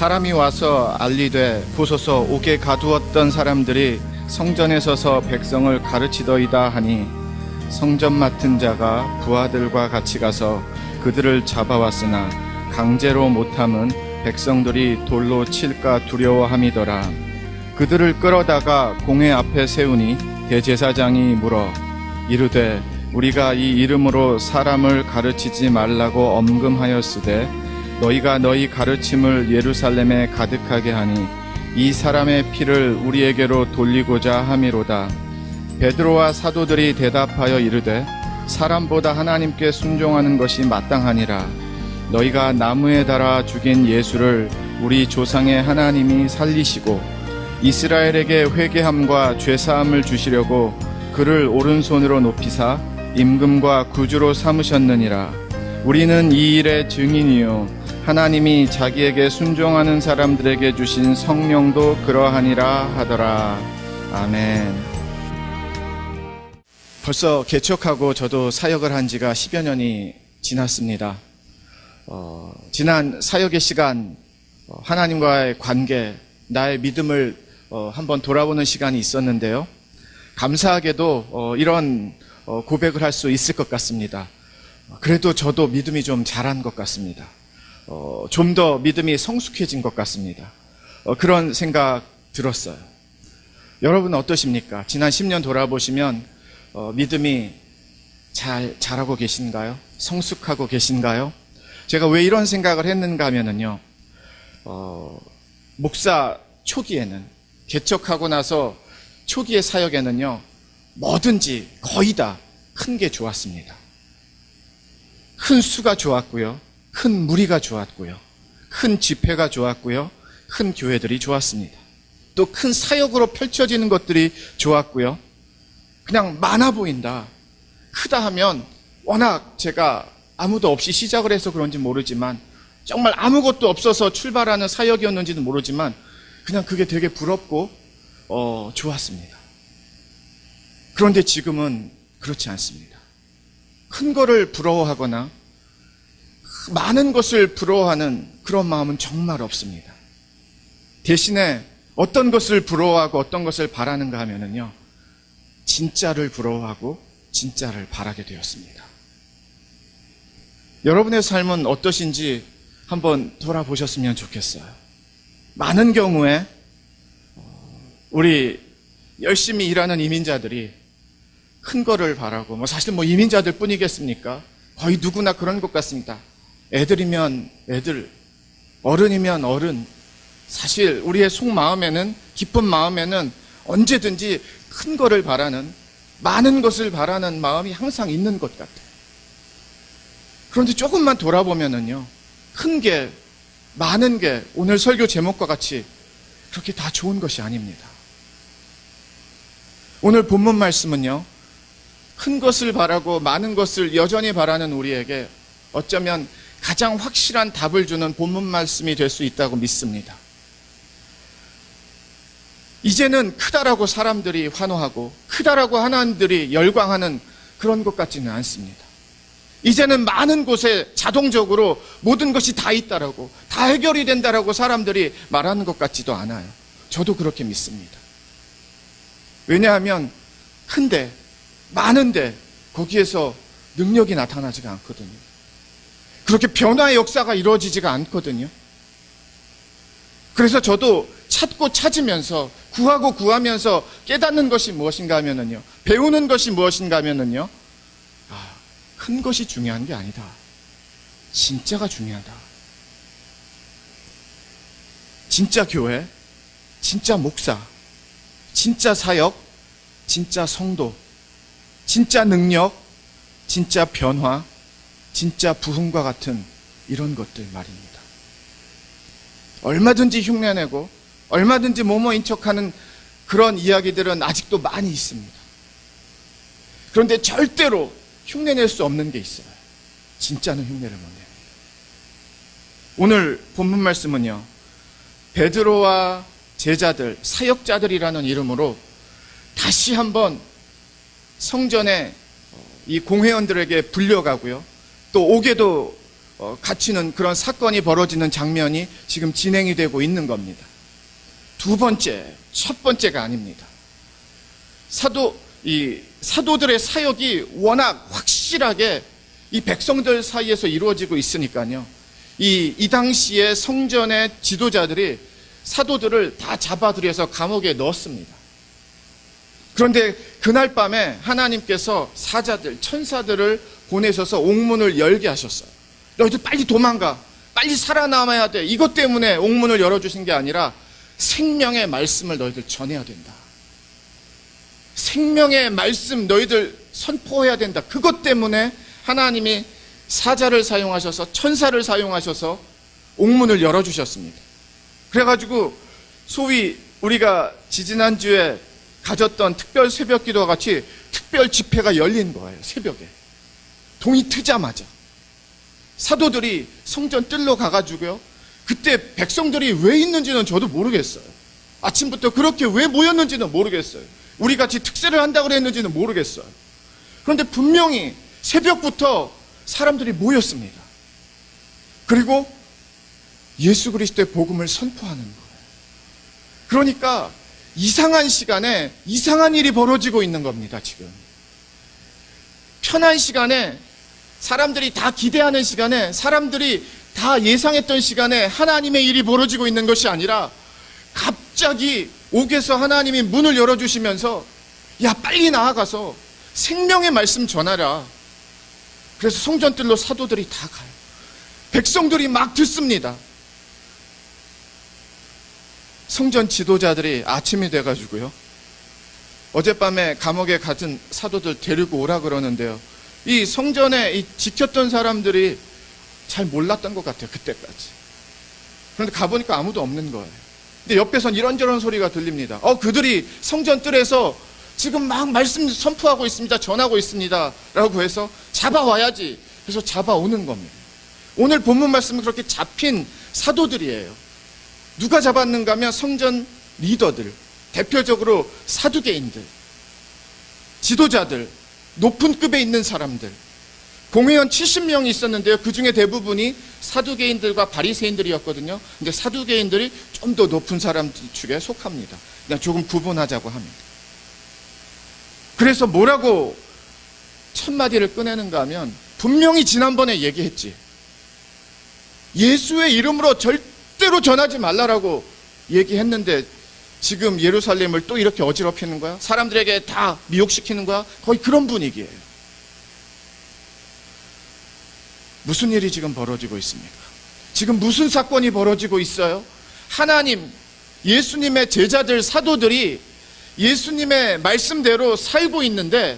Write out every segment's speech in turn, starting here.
사람이 와서 알리되 보소서 옥에 가두었던 사람들이 성전에 서서 백성을 가르치더이다 하니 성전 맡은 자가 부하들과 같이 가서 그들을 잡아왔으나 강제로 못함은 백성들이 돌로 칠까 두려워함이더라. 그들을 끌어다가 공회 앞에 세우니 대제사장이 물어 이르되 우리가 이 이름으로 사람을 가르치지 말라고 엄금하였으되 너희가 너희 가르침을 예루살렘에 가득하게 하니 이 사람의 피를 우리에게로 돌리고자 함이로다. 베드로와 사도들이 대답하여 이르되 사람보다 하나님께 순종하는 것이 마땅하니라. 너희가 나무에 달아 죽인 예수를 우리 조상의 하나님이 살리시고 이스라엘에게 회개함과 죄사함을 주시려고 그를 오른손으로 높이사 임금과 구주로 삼으셨느니라. 우리는 이 일의 증인이요 하나님이 자기에게 순종하는 사람들에게 주신 성령도 그러하니라 하더라. 아멘. 벌써 개척하고 저도 사역을 한 지가 10여 년이 지났습니다. 지난 사역의 시간, 하나님과의 관계, 나의 믿음을 한번 돌아보는 시간이 있었는데요. 감사하게도 이런 고백을 할 수 있을 것 같습니다. 그래도 저도 믿음이 좀 자란 것 같습니다. 좀 더 믿음이 성숙해진 것 같습니다. 그런 생각 들었어요. 여러분 어떠십니까? 지난 10년 돌아보시면 믿음이 잘 자라고 계신가요? 성숙하고 계신가요? 제가 왜 이런 생각을 했는가 하면은요, 목사 초기에는, 개척하고 나서 초기의 사역에는요, 뭐든지 거의 다 큰 게 좋았습니다. 큰 수가 좋았고요, 큰 무리가 좋았고요, 큰 집회가 좋았고요, 큰 교회들이 좋았습니다. 또 큰 사역으로 펼쳐지는 것들이 좋았고요. 그냥 많아 보인다, 크다 하면 워낙 제가 아무도 없이 시작을 해서 그런지 모르지만 정말 아무것도 없어서 출발하는 사역이었는지는 모르지만 그냥 그게 되게 부럽고 좋았습니다. 그런데 지금은 그렇지 않습니다. 큰 거를 부러워하거나 많은 것을 부러워하는 그런 마음은 정말 없습니다. 대신에 어떤 것을 부러워하고 어떤 것을 바라는가 하면은요, 진짜를 부러워하고 진짜를 바라게 되었습니다. 여러분의 삶은 어떠신지 한번 돌아보셨으면 좋겠어요. 많은 경우에 우리 열심히 일하는 이민자들이 큰 거를 바라고, 사실 이민자들 뿐이겠습니까? 거의 누구나 그런 것 같습니다. 애들이면 애들, 어른이면 어른. 사실 우리의 속마음에는, 깊은 마음에는 언제든지 큰 거를 바라는, 많은 것을 바라는 마음이 항상 있는 것 같아요. 그런데 조금만 돌아보면은요, 큰 게, 많은 게 오늘 설교 제목과 같이 그렇게 다 좋은 것이 아닙니다. 오늘 본문 말씀은요, 큰 것을 바라고 많은 것을 여전히 바라는 우리에게 어쩌면 가장 확실한 답을 주는 본문 말씀이 될 수 있다고 믿습니다. 이제는 크다라고 사람들이 환호하고 크다라고 하나님들이 열광하는 그런 것 같지는 않습니다. 이제는 많은 곳에 자동적으로 모든 것이 다 있다라고, 다 해결이 된다라고 사람들이 말하는 것 같지도 않아요. 저도 그렇게 믿습니다. 왜냐하면 큰데, 많은데 거기에서 능력이 나타나지가 않거든요. 그렇게 변화의 역사가 이루어지지가 않거든요. 그래서 저도 찾고 찾으면서, 구하고 구하면서 깨닫는 것이 무엇인가 하면은요, 배우는 것이 무엇인가 하면은요, 큰 것이 중요한 게 아니다. 진짜가 중요하다. 진짜 교회, 진짜 목사, 진짜 사역, 진짜 성도, 진짜 능력, 진짜 변화, 진짜 부흥과 같은 이런 것들 말입니다. 얼마든지 흉내내고 얼마든지 뭐뭐인 척하는 그런 이야기들은 아직도 많이 있습니다. 그런데 절대로 흉내낼 수 없는 게 있어요. 진짜는 흉내를 못 냅니다. 오늘 본문 말씀은요, 베드로와 제자들, 사역자들이라는 이름으로 다시 한번 성전에 이 공회원들에게 불려가고요, 또 옥에도 갇히는 그런 사건이 벌어지는 장면이 지금 진행이 되고 있는 겁니다. 두 번째, 첫 번째가 아닙니다. 사도들의 사역이 워낙 확실하게 이 백성들 사이에서 이루어지고 있으니까요. 이 당시에 성전의 지도자들이 사도들을 다 잡아들여서 감옥에 넣었습니다. 그런데 그날 밤에 하나님께서 사자들, 천사들을 보내셔서 옥문을 열게 하셨어요. 너희들 빨리 도망가. 빨리 살아남아야 돼. 이것 때문에 옥문을 열어주신 게 아니라 생명의 말씀을 너희들 전해야 된다. 생명의 말씀 너희들 선포해야 된다. 그것 때문에 하나님이 사자를 사용하셔서 천사를 사용하셔서 옥문을 열어주셨습니다. 그래가지고 소위 우리가 지지난주에 가졌던 특별 새벽 기도와 같이 특별 집회가 열린 거예요. 새벽에 동이 트자마자 사도들이 성전 뜰로 가가지고요, 그때 백성들이 왜 있는지는 저도 모르겠어요. 아침부터 그렇게 왜 모였는지는 모르겠어요. 우리 같이 특세를 한다고 그랬는지는 모르겠어요. 그런데 분명히 새벽부터 사람들이 모였습니다. 그리고 예수 그리스도의 복음을 선포하는 거예요. 그러니까 이상한 시간에 이상한 일이 벌어지고 있는 겁니다. 지금 편한 시간에, 사람들이 다 기대하는 시간에, 사람들이 다 예상했던 시간에 하나님의 일이 벌어지고 있는 것이 아니라 갑자기 옥에서 하나님이 문을 열어주시면서 야, 빨리 나아가서 생명의 말씀 전하라. 그래서 성전뜰로 사도들이 다 가요. 백성들이 막 듣습니다. 성전 지도자들이 아침이 돼가지고요, 어젯밤에 감옥에 갇은 사도들 데리고 오라 그러는데요, 이 성전에 지켰던 사람들이 잘 몰랐던 것 같아요. 그때까지. 그런데 가보니까 아무도 없는 거예요. 근데 옆에선 이런저런 소리가 들립니다. 그들이 성전 뜰에서 지금 막 말씀 선포하고 있습니다. 전하고 있습니다. 라고 해서 잡아와야지. 그래서 잡아오는 겁니다. 오늘 본문 말씀은 그렇게 잡힌 사도들이에요. 누가 잡았는가 하면 성전 리더들, 대표적으로 사두개인들, 지도자들, 높은 급에 있는 사람들, 공회원 70명이 있었는데요, 그 중에 대부분이 사두개인들과 바리새인들이었거든요. 근데 사두개인들이 좀 더 높은 사람 축에 속합니다. 그냥 조금 구분하자고 합니다. 그래서 뭐라고 첫 마디를 꺼내는가 하면, 분명히 지난번에 얘기했지, 예수의 이름으로 절대로 전하지 말라라고 얘기했는데 지금 예루살렘을 또 이렇게 어지럽히는 거야? 사람들에게 다 미혹시키는 거야? 거의 그런 분위기예요. 무슨 일이 지금 벌어지고 있습니까? 지금 무슨 사건이 벌어지고 있어요? 하나님, 예수님의 제자들, 사도들이 예수님의 말씀대로 살고 있는데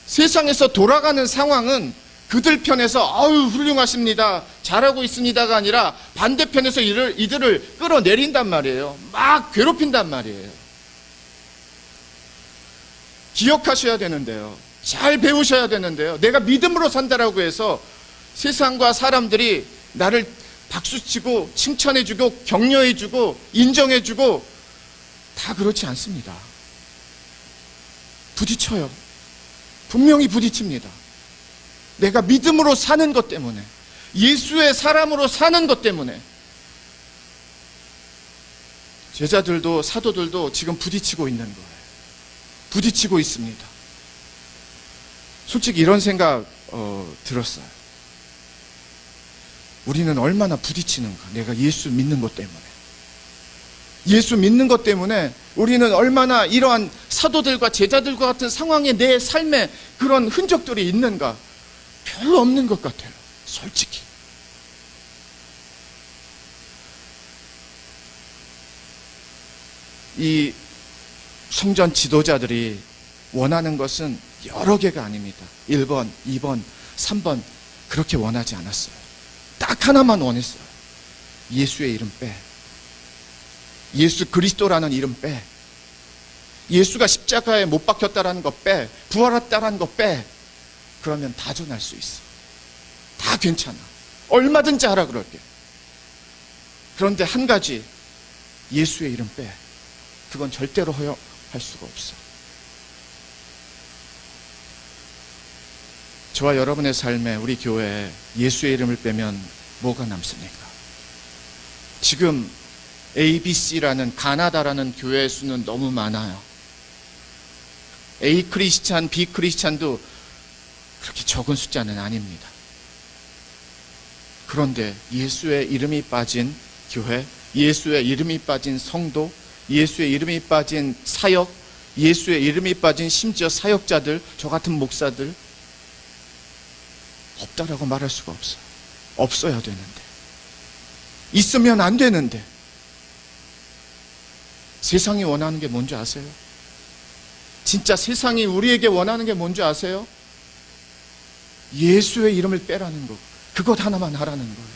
세상에서 돌아가는 상황은 그들 편에서 아유 훌륭하십니다, 잘하고 있습니다가 아니라 반대편에서 이들을 끌어내린단 말이에요. 막 괴롭힌단 말이에요. 기억하셔야 되는데요, 잘 배우셔야 되는데요, 내가 믿음으로 산다라고 해서 세상과 사람들이 나를 박수치고 칭찬해주고 격려해주고 인정해주고 다 그렇지 않습니다. 부딪혀요. 분명히 부딪힙니다. 내가 믿음으로 사는 것 때문에, 예수의 사람으로 사는 것 때문에 제자들도 사도들도 지금 부딪히고 있는 거예요. 부딪히고 있습니다. 솔직히 이런 생각 들었어요. 우리는 얼마나 부딪히는가. 내가 예수 믿는 것 때문에, 예수 믿는 것 때문에 우리는 얼마나 이러한 사도들과 제자들과 같은 상황에 내 삶에 그런 흔적들이 있는가. 별로 없는 것 같아요, 솔직히. 이 성전 지도자들이 원하는 것은 여러 개가 아닙니다. 1번, 2번, 3번 그렇게 원하지 않았어요. 딱 하나만 원했어요. 예수의 이름 빼. 예수 그리스도라는 이름 빼. 예수가 십자가에 못 박혔다라는 거 빼. 부활했다라는 거 빼. 그러면 다 전할 수 있어. 다 괜찮아. 얼마든지 하라 그럴게. 그런데 한 가지, 예수의 이름 빼. 그건 절대로 허용할 수가 없어. 저와 여러분의 삶에, 우리 교회에 예수의 이름을 빼면 뭐가 남습니까? 지금 ABC라는, 가나다라는 교회 수는 너무 많아요. A 크리스찬, B 크리스찬도 그렇게 적은 숫자는 아닙니다. 그런데 예수의 이름이 빠진 교회, 예수의 이름이 빠진 성도, 예수의 이름이 빠진 사역, 예수의 이름이 빠진 심지어 사역자들, 저 같은 목사들, 없다라고 말할 수가 없어요. 없어야 되는데, 있으면 안 되는데, 세상이 원하는 게 뭔지 아세요? 진짜 세상이 우리에게 원하는 게 뭔지 아세요? 예수의 이름을 빼라는 것, 그것 하나만 하라는 거예요.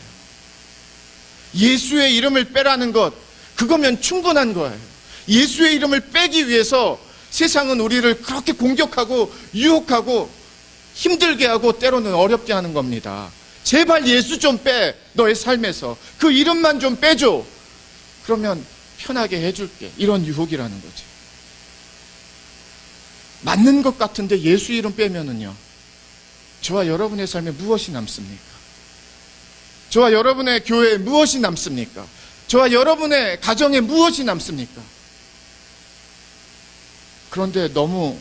예수의 이름을 빼라는 것, 그거면 충분한 거예요. 예수의 이름을 빼기 위해서 세상은 우리를 그렇게 공격하고 유혹하고 힘들게 하고 때로는 어렵게 하는 겁니다. 제발 예수 좀 빼, 너의 삶에서 그 이름만 좀 빼줘, 그러면 편하게 해줄게, 이런 유혹이라는 거지. 맞는 것 같은데 예수 이름 빼면은요, 저와 여러분의 삶에 무엇이 남습니까? 저와 여러분의 교회에 무엇이 남습니까? 저와 여러분의 가정에 무엇이 남습니까? 그런데 너무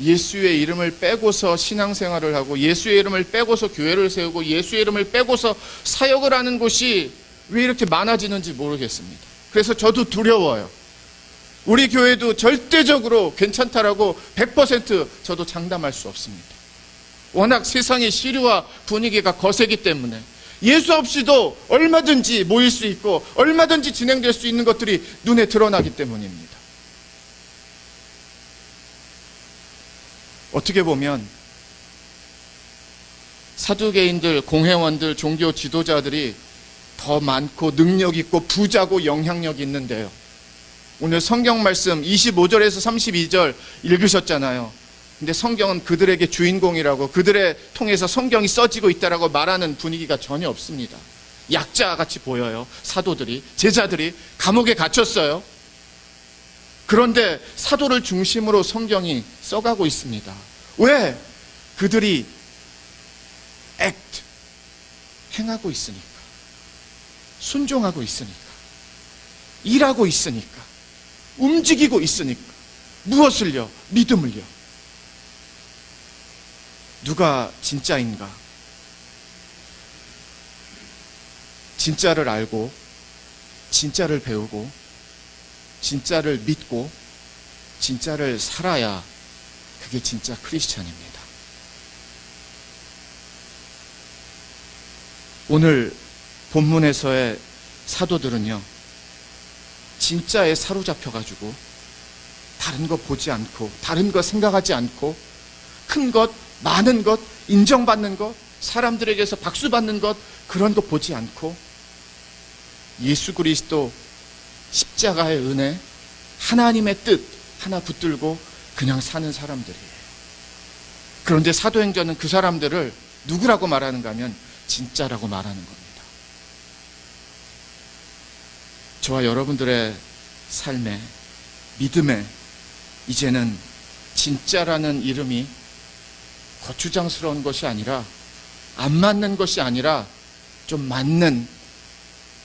예수의 이름을 빼고서 신앙생활을 하고, 예수의 이름을 빼고서 교회를 세우고, 예수의 이름을 빼고서 사역을 하는 곳이 왜 이렇게 많아지는지 모르겠습니다. 그래서 저도 두려워요. 우리 교회도 절대적으로 괜찮다라고 100% 저도 장담할 수 없습니다. 워낙 세상의 시류와 분위기가 거세기 때문에 예수 없이도 얼마든지 모일 수 있고 얼마든지 진행될 수 있는 것들이 눈에 드러나기 때문입니다. 어떻게 보면 사두개인들, 공회원들, 종교 지도자들이 더 많고 능력 있고 부자고 영향력이 있는데요, 오늘 성경 말씀 25절에서 32절 읽으셨잖아요. 근데 성경은 그들에게 주인공이라고, 그들의 통해서 성경이 써지고 있다라고 말하는 분위기가 전혀 없습니다. 약자같이 보여요. 사도들이, 제자들이 감옥에 갇혔어요. 그런데 사도를 중심으로 성경이 써가고 있습니다. 왜? 그들이 act, 행하고 있으니까, 순종하고 있으니까, 일하고 있으니까, 움직이고 있으니까. 무엇을요? 믿음을요. 누가 진짜인가? 진짜를 알고, 진짜를 배우고, 진짜를 믿고, 진짜를 살아야 그게 진짜 크리스찬입니다. 오늘 본문에서의 사도들은요, 진짜에 사로잡혀가지고 다른 거 보지 않고, 다른 거 생각하지 않고, 큰 것, 많은 것, 인정받는 것, 사람들에게서 박수 받는 것, 그런 거 보지 않고 예수 그리스도 십자가의 은혜, 하나님의 뜻 하나 붙들고 그냥 사는 사람들이에요. 그런데 사도행전은 그 사람들을 누구라고 말하는가 하면 진짜라고 말하는 겁니다. 저와 여러분들의 삶에, 믿음에 이제는 진짜라는 이름이 거추장스러운 것이 아니라, 안 맞는 것이 아니라 좀 맞는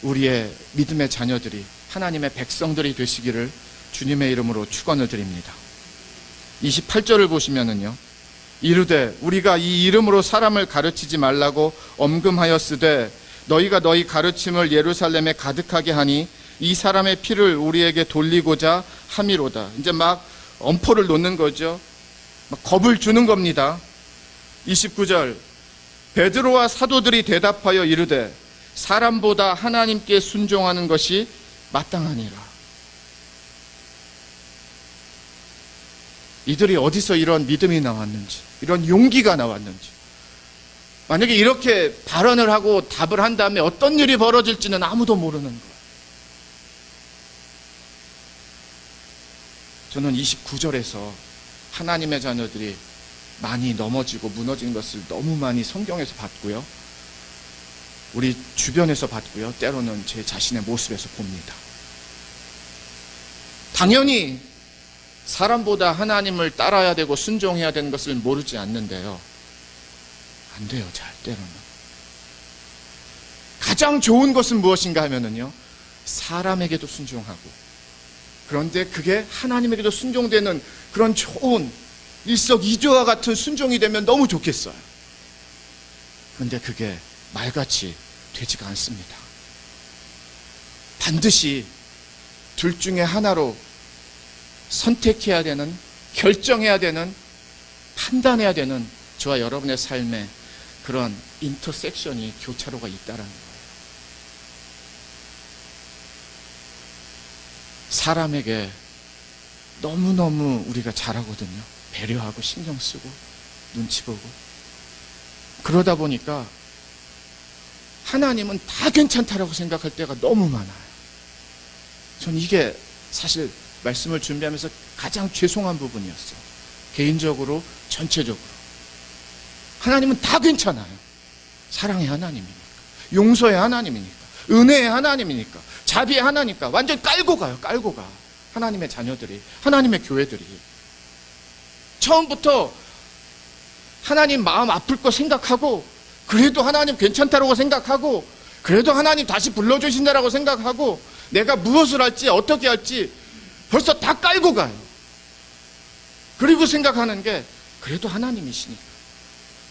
우리의 믿음의 자녀들이, 하나님의 백성들이 되시기를 주님의 이름으로 축원을 드립니다. 28절을 보시면은요, 이르되 우리가 이 이름으로 사람을 가르치지 말라고 엄금하였으되 너희가 너희 가르침을 예루살렘에 가득하게 하니 이 사람의 피를 우리에게 돌리고자 함이로다. 이제 막 엄포를 놓는 거죠. 막 겁을 주는 겁니다. 29절, 베드로와 사도들이 대답하여 이르되 사람보다 하나님께 순종하는 것이 마땅하니라. 이들이 어디서 이런 믿음이 나왔는지, 이런 용기가 나왔는지, 만약에 이렇게 발언을 하고 답을 한 다음에 어떤 일이 벌어질지는 아무도 모르는 거예요. 저는 29절에서 하나님의 자녀들이 많이 넘어지고 무너진 것을 너무 많이 성경에서 봤고요, 우리 주변에서 봤고요, 때로는 제 자신의 모습에서 봅니다. 당연히 사람보다 하나님을 따라야 되고 순종해야 되는 것을 모르지 않는데요, 안 돼요, 잘 때로는. 가장 좋은 것은 무엇인가 하면은요, 사람에게도 순종하고, 그런데 그게 하나님에게도 순종되는 그런 좋은 일석이조와 같은 순종이 되면 너무 좋겠어요. 그런데 그게 말같이 되지가 않습니다. 반드시 둘 중에 하나로 선택해야 되는, 결정해야 되는, 판단해야 되는 저와 여러분의 삶에 그런 인터섹션이, 교차로가 있다라는 거예요. 사람에게 너무너무 우리가 잘하거든요. 배려하고 신경 쓰고 눈치 보고. 그러다 보니까 하나님은 다 괜찮다라고 생각할 때가 너무 많아요. 전 이게 사실 말씀을 준비하면서 가장 죄송한 부분이었어요. 개인적으로, 전체적으로. 하나님은 다 괜찮아요. 사랑의 하나님이니까, 용서의 하나님이니까, 은혜의 하나님이니까, 자비의 하나니까 완전히 깔고 가요. 깔고 가. 하나님의 자녀들이, 하나님의 교회들이 처음부터 하나님 마음 아플 거 생각하고, 그래도 하나님 괜찮다라고 생각하고, 그래도 하나님 다시 불러주신다라고 생각하고, 내가 무엇을 할지 어떻게 할지 벌써 다 깔고 가요. 그리고 생각하는 게 그래도 하나님이시니까.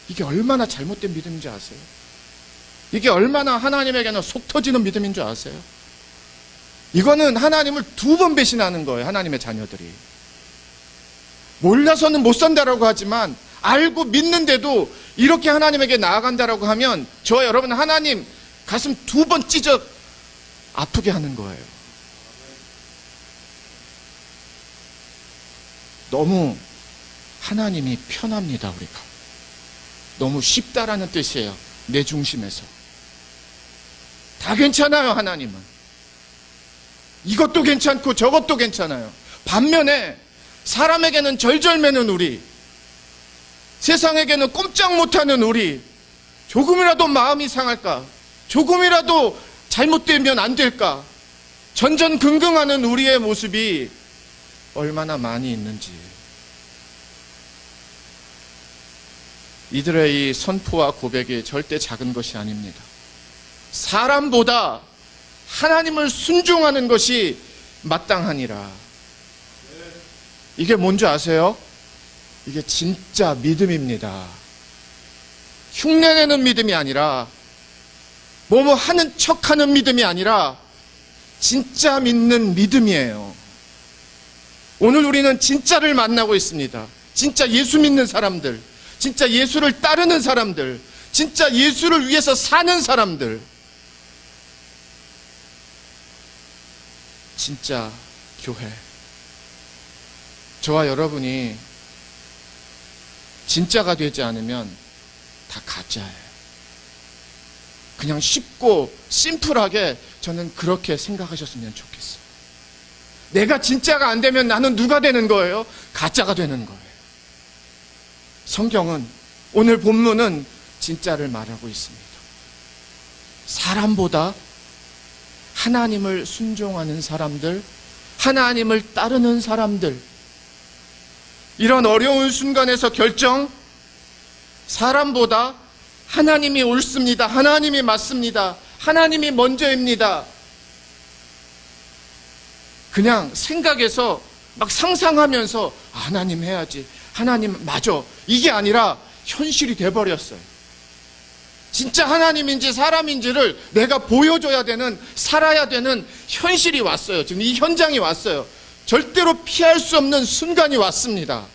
이게 얼마나 잘못된 믿음인 줄 아세요? 이게 얼마나 하나님에게는 속 터지는 믿음인 줄 아세요? 이거는 하나님을 2번 배신하는 거예요. 하나님의 자녀들이. 몰라서는 못 산다라고 하지만 알고 믿는데도 이렇게 하나님에게 나아간다라고 하면 저와 여러분은 하나님 가슴 2번 찢어 아프게 하는 거예요. 너무 하나님이 편합니다, 우리가. 너무 쉽다라는 뜻이에요. 내 중심에서. 다 괜찮아요, 하나님은. 이것도 괜찮고 저것도 괜찮아요. 반면에 사람에게는 절절매는 우리, 세상에게는 꼼짝 못하는 우리, 조금이라도 마음이 상할까, 조금이라도 잘못되면 안 될까, 전전긍긍하는 우리의 모습이 얼마나 많이 있는지. 이들의 이 선포와 고백이 절대 작은 것이 아닙니다. 사람보다 하나님을 순종하는 것이 마땅하니라. 이게 뭔지 아세요? 이게 진짜 믿음입니다. 흉내내는 믿음이 아니라, 뭐뭐 하는 척하는 믿음이 아니라 진짜 믿는 믿음이에요. 오늘 우리는 진짜를 만나고 있습니다. 진짜 예수 믿는 사람들, 진짜 예수를 따르는 사람들, 진짜 예수를 위해서 사는 사람들, 진짜 교회. 저와 여러분이 진짜가 되지 않으면 다 가짜예요. 그냥 쉽고 심플하게 저는 그렇게 생각하셨으면 좋겠어요. 내가 진짜가 안 되면 나는 누가 되는 거예요? 가짜가 되는 거예요. 성경은, 오늘 본문은 진짜를 말하고 있습니다. 사람보다 하나님을 순종하는 사람들, 하나님을 따르는 사람들, 이런 어려운 순간에서 결정, 사람보다 하나님이 옳습니다. 하나님이 맞습니다. 하나님이 먼저입니다. 그냥 생각해서 막 상상하면서 하나님 해야지, 하나님 맞아, 이게 아니라 현실이 돼버렸어요. 진짜 하나님인지 사람인지를 내가 보여줘야 되는, 살아야 되는 현실이 왔어요. 지금 이 현장이 왔어요. 절대로 피할 수 없는 순간이 왔습니다.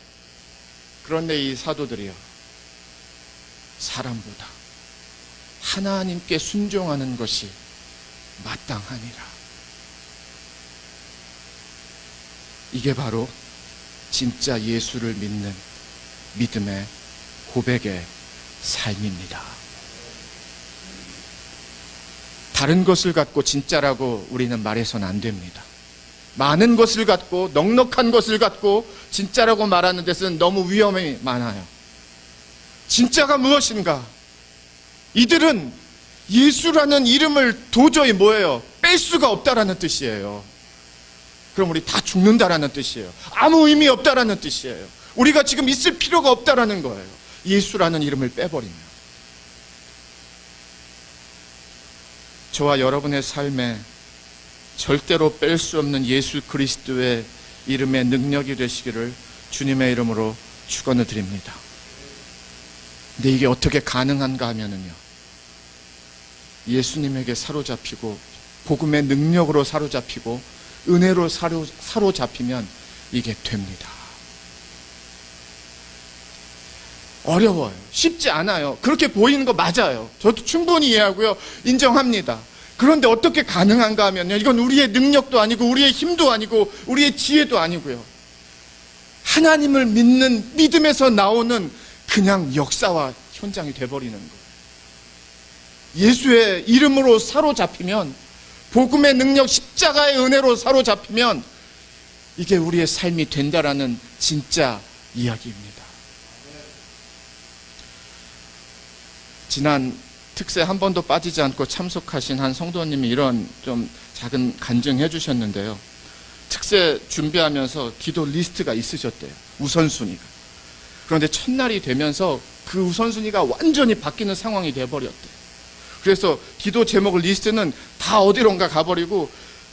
그런데 이 사도들이요, 사람보다 하나님께 순종하는 것이 마땅하니라. 이게 바로 진짜 예수를 믿는 믿음의 고백의 삶입니다. 다른 것을 갖고 진짜라고 우리는 말해서는 안 됩니다. 많은 것을 갖고, 넉넉한 것을 갖고 진짜라고 말하는 데서는 너무 위험이 많아요. 진짜가 무엇인가? 이들은 예수라는 이름을 도저히 뭐예요? 뺄 수가 없다라는 뜻이에요. 그럼 우리 다 죽는다라는 뜻이에요. 아무 의미 없다라는 뜻이에요. 우리가 지금 있을 필요가 없다라는 거예요. 예수라는 이름을 빼버리면. 저와 여러분의 삶에 절대로 뺄 수 없는 예수 그리스도의 이름의 능력이 되시기를 주님의 이름으로 축원을 드립니다. 근데 이게 어떻게 가능한가 하면은요, 예수님에게 사로잡히고 복음의 능력으로 사로잡히고 은혜로 사로잡히면 이게 됩니다. 어려워요. 쉽지 않아요. 그렇게 보이는 거 맞아요. 저도 충분히 이해하고요. 인정합니다. 그런데 어떻게 가능한가 하면요, 이건 우리의 능력도 아니고 우리의 힘도 아니고 우리의 지혜도 아니고요, 하나님을 믿는 믿음에서 나오는 그냥 역사와 현장이 돼버리는 거예요. 예수의 이름으로 사로잡히면, 복음의 능력 십자가의 은혜로 사로잡히면 이게 우리의 삶이 된다라는 진짜 이야기입니다. 지난 특세 한 번도 빠지지 않고 참석하신 한 성도님이 이런 좀 작은 간증해 주셨는데요. 특세 준비하면서 기도 리스트가 있으셨대요. 우선순위가. 그런데 첫날이 되면서 그 우선순위가 완전히 바뀌는 상황이 돼버렸대요. 그래서 기도 제목 리스트는 다 어디론가 가버리고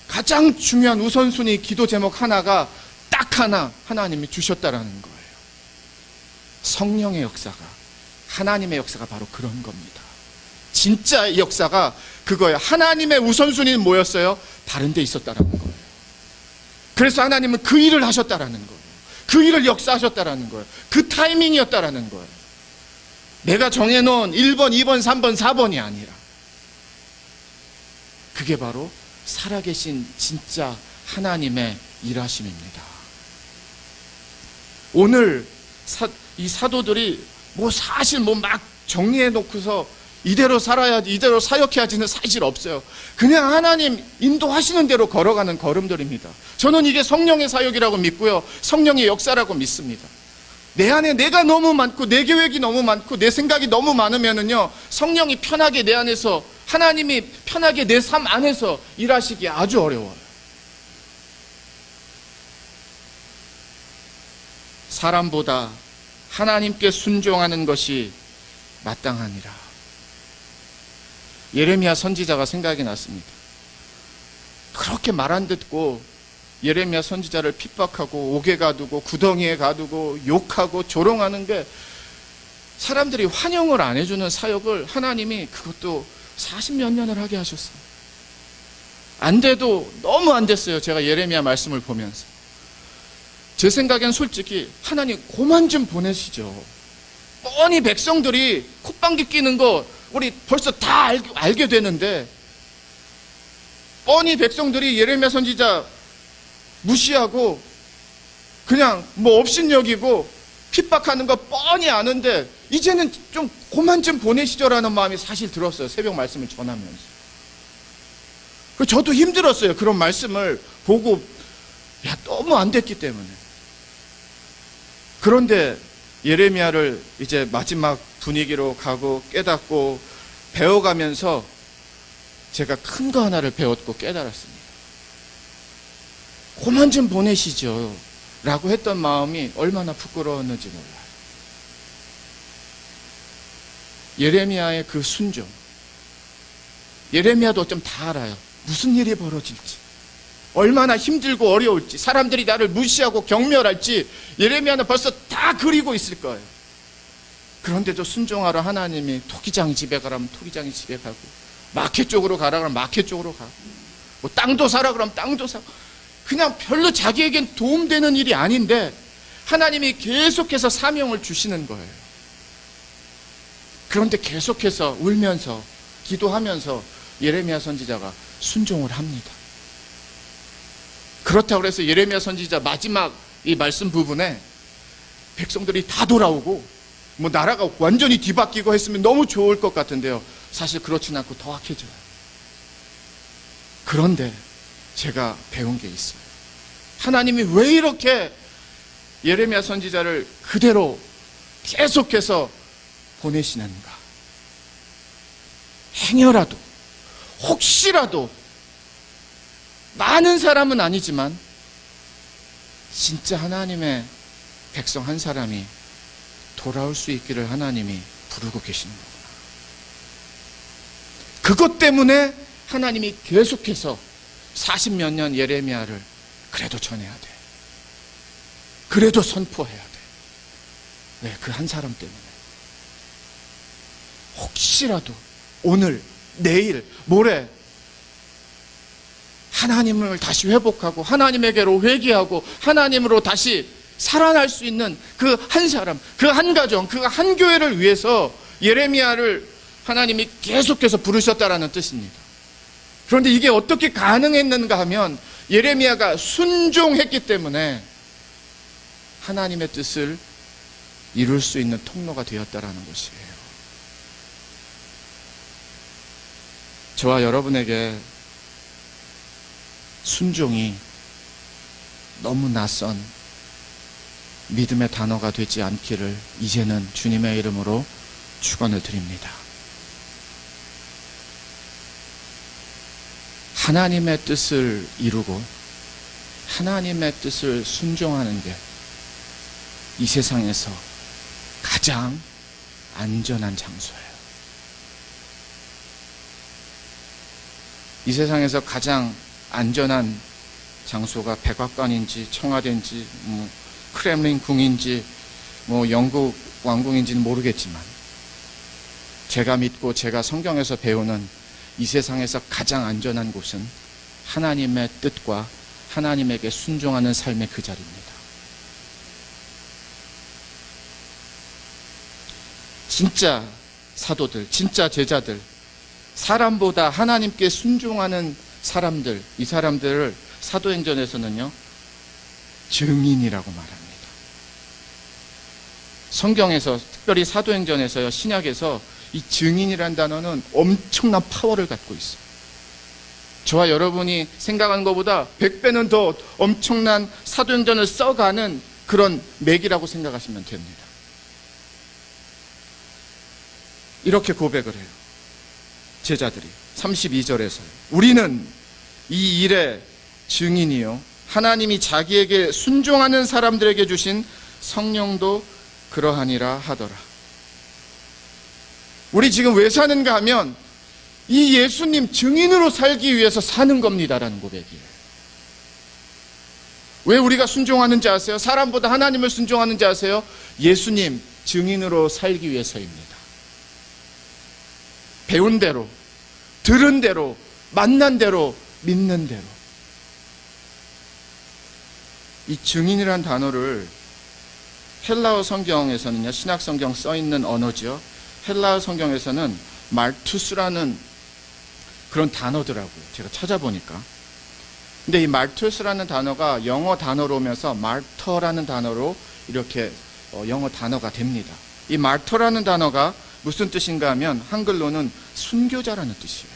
가장 중요한 우선순위 기도 제목 하나가 딱 하나 하나님이 주셨다라는 거예요. 성령의 역사가, 하나님의 역사가 바로 그런 겁니다. 진짜 역사가 그거예요. 하나님의 우선순위는 뭐였어요? 다른 데 있었다라는 거예요. 그래서 하나님은 그 일을 하셨다라는 거예요. 그 일을 역사하셨다라는 거예요. 그 타이밍이었다라는 거예요. 내가 정해놓은 1번, 2번, 3번, 4번이 아니라 그게 바로 살아계신 진짜 하나님의 일하심입니다. 오늘 이 사도들이 사실 막 정리해놓고서 이대로 살아야지, 이대로 사역해야지는 사실 없어요. 그냥 하나님 인도하시는 대로 걸어가는 걸음들입니다. 저는 이게 성령의 사역이라고 믿고요, 성령의 역사라고 믿습니다. 내 안에 내가 너무 많고 내 계획이 너무 많고 내 생각이 너무 많으면은요, 성령이 편하게 내 안에서, 하나님이 편하게 내 삶 안에서 일하시기 아주 어려워요. 사람보다 하나님께 순종하는 것이 마땅하니라. 예레미야 선지자가 생각이 났습니다. 그렇게 말 안 듣고 예레미야 선지자를 핍박하고 옥에 가두고 구덩이에 가두고 욕하고 조롱하는 게, 사람들이 환영을 안 해주는 사역을 하나님이 그것도 40몇 년을 하게 하셨어요. 안 돼도 너무 안 됐어요. 제가 예레미야 말씀을 보면서 제 생각엔 솔직히 하나님 그만 좀 보내시죠. 뻔히 백성들이 콧방귀 뀌는 거 우리 벌써 다 알게 되는데, 뻔히 백성들이 예레미야 선지자 무시하고 그냥 업신여기고 핍박하는 거 뻔히 아는데 이제는 좀 그만 좀 보내시죠라는 마음이 사실 들었어요. 새벽 말씀을 전하면서. 저도 힘들었어요. 그런 말씀을 보고 너무 안 됐기 때문에. 그런데 예레미야를 이제 마지막 분위기로 가고 깨닫고 배워가면서 제가 큰 거 하나를 배웠고 깨달았습니다. 그만 좀 보내시죠 라고 했던 마음이 얼마나 부끄러웠는지 몰라요. 예레미야의 그 순종, 예레미야도 좀 다 알아요. 무슨 일이 벌어질지, 얼마나 힘들고 어려울지, 사람들이 나를 무시하고 경멸할지 예레미야는 벌써 다 그리고 있을 거예요. 그런데도 순종하러 하나님이 토기장 집에 가라면 토기장이 집에 가고, 마켓 쪽으로 가라 그러면 마켓 쪽으로 가고, 땅도 사라 그러면 땅도 사고, 그냥 별로 자기에겐 도움되는 일이 아닌데 하나님이 계속해서 사명을 주시는 거예요. 그런데 계속해서 울면서 기도하면서 예레미야 선지자가 순종을 합니다. 그렇다고 해서 예레미야 선지자 마지막 이 말씀 부분에 백성들이 다 돌아오고 나라가 완전히 뒤바뀌고 했으면 너무 좋을 것 같은데요, 사실 그렇진 않고 더 악해져요. 그런데 제가 배운 게 있어요. 하나님이 왜 이렇게 예레미야 선지자를 그대로 계속해서 보내시는가? 행여라도, 혹시라도, 많은 사람은 아니지만 진짜 하나님의 백성 한 사람이 돌아올 수 있기를 하나님이 부르고 계시는 거구나. 그것 때문에 하나님이 계속해서 40몇 년 예레미야를 그래도 전해야 돼. 그래도 선포해야 돼. 왜? 그 한 사람 때문에. 혹시라도 오늘, 내일, 모레 하나님을 다시 회복하고 하나님에게로 회개하고 하나님으로 다시 살아날 수 있는 그 한 사람, 그 한 가정, 그 한 교회를 위해서 예레미야를 하나님이 계속해서 부르셨다라는 뜻입니다. 그런데 이게 어떻게 가능했는가 하면 예레미야가 순종했기 때문에 하나님의 뜻을 이룰 수 있는 통로가 되었다라는 것이에요. 저와 여러분에게 순종이 너무 낯선 믿음의 단어가 되지 않기를 이제는 주님의 이름으로 축원을 드립니다. 하나님의 뜻을 이루고 하나님의 뜻을 순종하는 게 이 세상에서 가장 안전한 장소예요. 이 세상에서 가장 안전한 장소가 백악관인지 청와대인지 크렘린 궁인지 영국 왕궁인지는 모르겠지만 제가 믿고 제가 성경에서 배우는 이 세상에서 가장 안전한 곳은 하나님의 뜻과 하나님에게 순종하는 삶의 그 자리입니다. 진짜 사도들, 진짜 제자들, 사람보다 하나님께 순종하는 사람들, 이 사람들을 사도행전에서는요 증인이라고 말합니다. 성경에서, 특별히 사도행전에서요, 신약에서 이 증인이라는 단어는 엄청난 파워를 갖고 있어요. 저와 여러분이 생각하는 것보다 100배는 더 엄청난 사도행전을 써가는 그런 맥이라고 생각하시면 됩니다. 이렇게 고백을 해요. 제자들이 32절에서요. 우리는 이 일의 증인이요, 하나님이 자기에게 순종하는 사람들에게 주신 성령도 그러하니라 하더라. 우리 지금 왜 사는가 하면 이 예수님 증인으로 살기 위해서 사는 겁니다라는 고백이에요. 왜 우리가 순종하는지 아세요? 사람보다 하나님을 순종하는지 아세요? 예수님 증인으로 살기 위해서입니다. 배운 대로, 들은 대로, 만난 대로, 믿는 대로. 이 증인이란 단어를 헬라어 성경에서는요, 신약 성경 써 있는 언어죠. 헬라어 성경에서는 말투스라는 그런 단어더라고요. 제가 찾아보니까. 근데 이 말투스라는 단어가 영어 단어로 오면서 말터라는 단어로 이렇게 영어 단어가 됩니다. 이 말터라는 단어가 무슨 뜻인가 하면 한글로는 순교자라는 뜻이에요.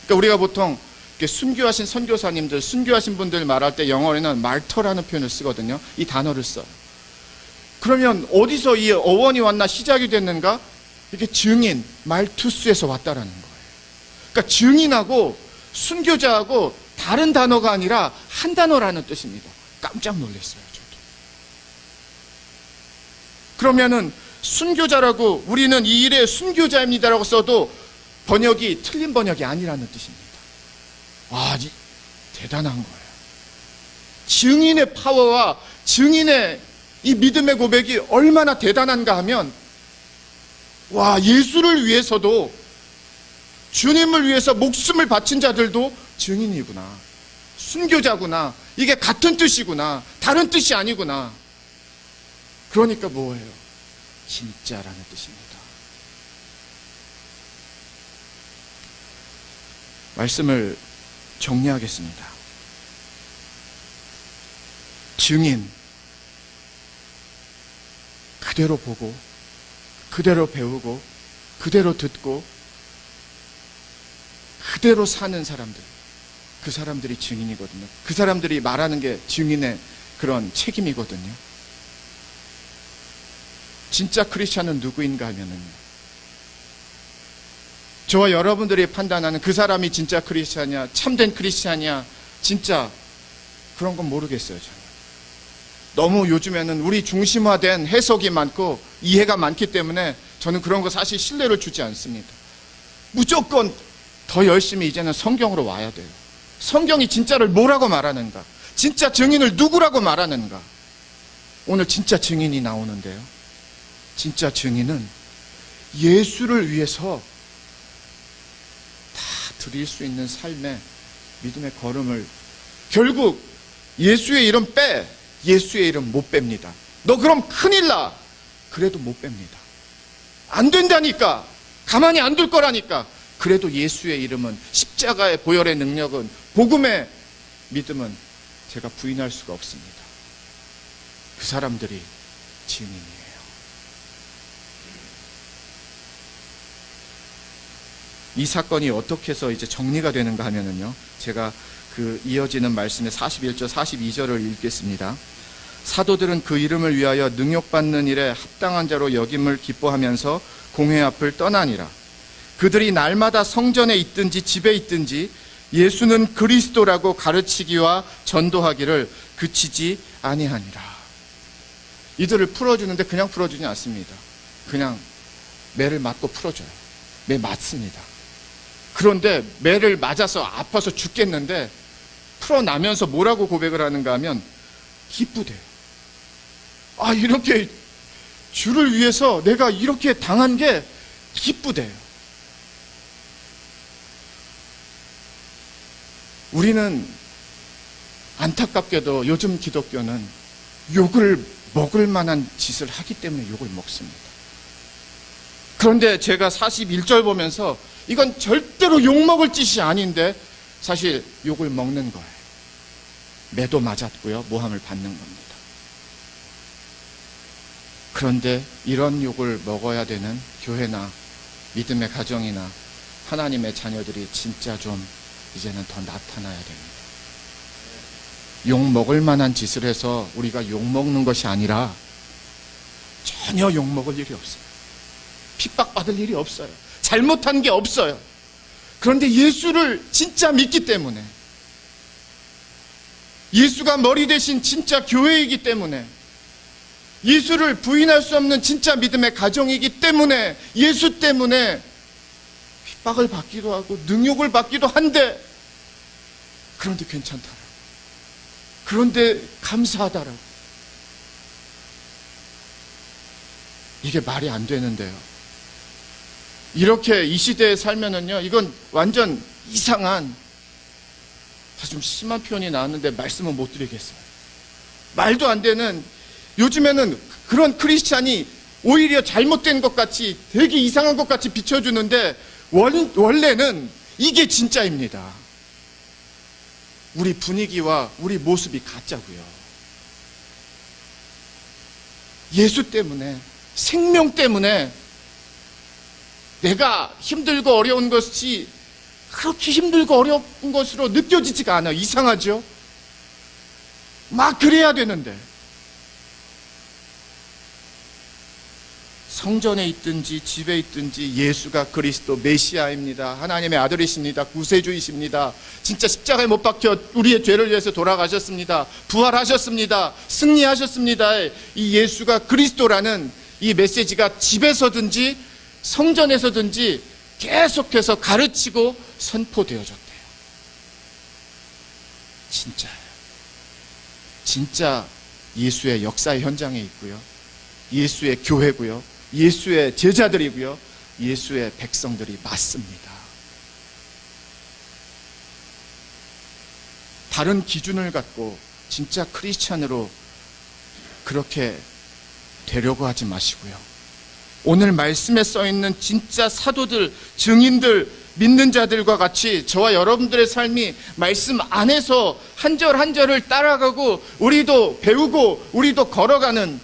그러니까 우리가 보통 순교하신 선교사님들, 순교하신 분들 말할 때 영어에는 말터라는 표현을 쓰거든요. 이 단어를 써요. 그러면 어디서 이 어원이 왔나, 시작이 됐는가? 이렇게 증인, 말투스에서 왔다라는 거예요. 그러니까 증인하고 순교자하고 다른 단어가 아니라 한 단어라는 뜻입니다. 깜짝 놀랐어요, 저도. 그러면은 순교자라고, 우리는 이 일의 순교자입니다라고 써도 번역이 틀린 번역이 아니라는 뜻입니다. 와, 대단한 거예요. 증인의 파워와 증인의 이 믿음의 고백이 얼마나 대단한가 하면, 와, 예수를 위해서도, 주님을 위해서 목숨을 바친 자들도 증인이구나, 순교자구나, 이게 같은 뜻이구나, 다른 뜻이 아니구나. 그러니까 뭐예요? 진짜라는 뜻입니다. 말씀을 정리하겠습니다. 증인, 그대로 보고 그대로 배우고 그대로 듣고 그대로 사는 사람들, 그 사람들이 증인이거든요. 그 사람들이 말하는 게 증인의 그런 책임이거든요. 진짜 크리스찬은 누구인가 하면은, 저와 여러분들이 판단하는 그 사람이 진짜 크리스찬이야, 참된 크리스찬이야, 진짜 그런 건 모르겠어요, 저는. 너무 요즘에는 우리 중심화된 해석이 많고 이해가 많기 때문에 저는 그런 거 사실 신뢰를 주지 않습니다. 무조건 더 열심히 이제는 성경으로 와야 돼요. 성경이 진짜를 뭐라고 말하는가? 진짜 증인을 누구라고 말하는가? 오늘 진짜 증인이 나오는데요. 진짜 증인은 예수를 위해서 다 드릴 수 있는 삶의 믿음의 걸음을, 결국 예수의 이름 빼, 예수의 이름 못 뺍니다. 너 그럼 큰일 나. 그래도 못 뺍니다. 안 된다니까. 가만히 안 둘 거라니까. 그래도 예수의 이름은, 십자가의 보혈의 능력은, 복음의 믿음은 제가 부인할 수가 없습니다. 그 사람들이 증인이에요. 이 사건이 어떻게 해서 이제 정리가 되는가 하면은요, 제가 그 이어지는 말씀의 41절, 42절을 읽겠습니다. 사도들은 그 이름을 위하여 능욕받는 일에 합당한 자로 여김을 기뻐하면서 공회 앞을 떠나니라. 그들이 날마다 성전에 있든지 집에 있든지 예수는 그리스도라고 가르치기와 전도하기를 그치지 아니하니라. 이들을 풀어주는데 그냥 풀어주지 않습니다. 그냥 매를 맞고 풀어줘요. 매 맞습니다. 그런데 매를 맞아서 아파서 죽겠는데 풀어나면서 뭐라고 고백을 하는가 하면 기쁘대요. 아, 이렇게 주를 위해서 내가 이렇게 당한 게 기쁘대요. 우리는 안타깝게도 요즘 기독교는 욕을 먹을 만한 짓을 하기 때문에 욕을 먹습니다. 그런데 제가 41절 보면서 이건 절대로 욕 먹을 짓이 아닌데 사실 욕을 먹는 거예요. 매도 맞았고요, 모함을 받는 겁니다. 그런데 이런 욕을 먹어야 되는 교회나 믿음의 가정이나 하나님의 자녀들이 진짜 좀 이제는 더 나타나야 됩니다. 욕 먹을 만한 짓을 해서 우리가 욕 먹는 것이 아니라 전혀 욕 먹을 일이 없어요. 핍박받을 일이 없어요. 잘못한 게 없어요. 그런데 예수를 진짜 믿기 때문에, 예수가 머리 대신 진짜 교회이기 때문에, 예수를 부인할 수 없는 진짜 믿음의 가정이기 때문에, 예수 때문에 핍박을 받기도 하고 능욕을 받기도 한데, 그런데 괜찮다라고, 그런데 감사하다라고. 이게 말이 안 되는데요. 이렇게 이 시대에 살면은요, 이건 완전 이상한, 사실 좀 심한 표현이 나왔는데 말씀은 못 드리겠어요. 말도 안 되는, 요즘에는 그런 크리스찬이 오히려 잘못된 것 같이, 되게 이상한 것 같이 비춰주는데 원래는 이게 진짜입니다. 우리 분위기와 우리 모습이 가짜고요. 예수 때문에, 생명 때문에 내가 힘들고 어려운 것이 그렇게 힘들고 어려운 것으로 느껴지지가 않아요. 이상하죠? 막 그래야 되는데. 성전에 있든지 집에 있든지 예수가 그리스도 메시아입니다. 하나님의 아들이십니다. 구세주이십니다. 진짜 십자가에 못 박혀 우리의 죄를 위해서 돌아가셨습니다. 부활하셨습니다. 승리하셨습니다. 이 예수가 그리스도라는 이 메시지가 집에서든지 성전에서든지 계속해서 가르치고 선포되어졌대요. 진짜예요. 진짜 예수의 역사의 현장에 있고요, 예수의 교회고요, 예수의 제자들이고요, 예수의 백성들이 맞습니다. 다른 기준을 갖고 진짜 크리스찬으로 그렇게 되려고 하지 마시고요, 오늘 말씀에 써있는 진짜 사도들, 증인들, 믿는 자들과 같이 저와 여러분들의 삶이 말씀 안에서 한 절 한 절을 따라가고 우리도 배우고 우리도 걸어가는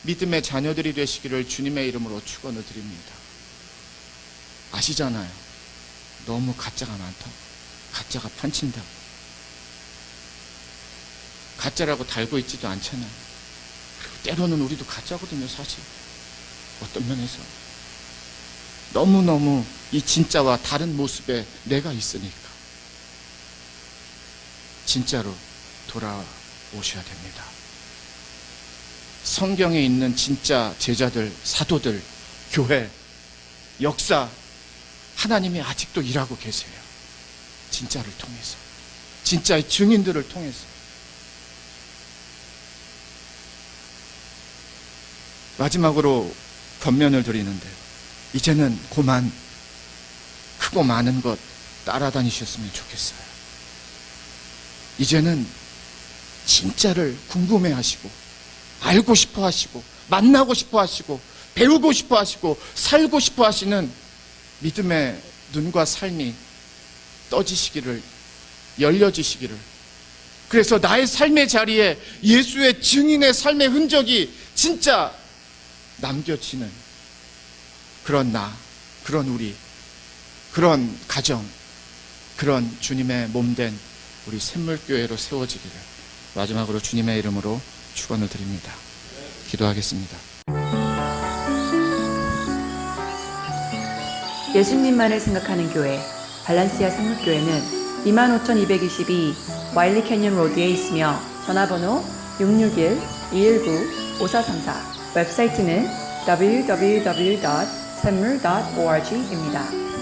믿음의 자녀들이 되시기를 주님의 이름으로 축원을 드립니다. 아시잖아요. 너무 가짜가 많다. 가짜가 판친다. 가짜라고 달고 있지도 않잖아요. 그리고 때로는 우리도 가짜거든요, 사실. 어떤 면에서 너무너무 이 진짜와 다른 모습에 내가 있으니까 진짜로 돌아오셔야 됩니다. 성경에 있는 진짜 제자들, 사도들, 교회, 역사, 하나님이 아직도 일하고 계세요. 진짜를 통해서, 진짜의 증인들을 통해서. 마지막으로 권면을 드리는데, 이제는 그만 크고 많은 것 따라다니셨으면 좋겠어요. 이제는 진짜를 궁금해 하시고, 알고 싶어 하시고, 만나고 싶어 하시고, 배우고 싶어 하시고, 살고 싶어 하시는 믿음의 눈과 삶이 떠지시기를, 열려지시기를. 그래서 나의 삶의 자리에 예수의 증인의 삶의 흔적이 진짜 남겨지는 그런 나, 그런 우리, 그런 가정, 그런 주님의 몸된 우리 샘물교회로 세워지기를 마지막으로 주님의 이름으로 축원을 드립니다. 기도하겠습니다. 예수님만을 생각하는 교회 발란시아 샘물교회는 25,222 와일리 캐년 로드에 있으며 전화번호 661-219-5434, 웹사이트는 www.샘물.org입니다.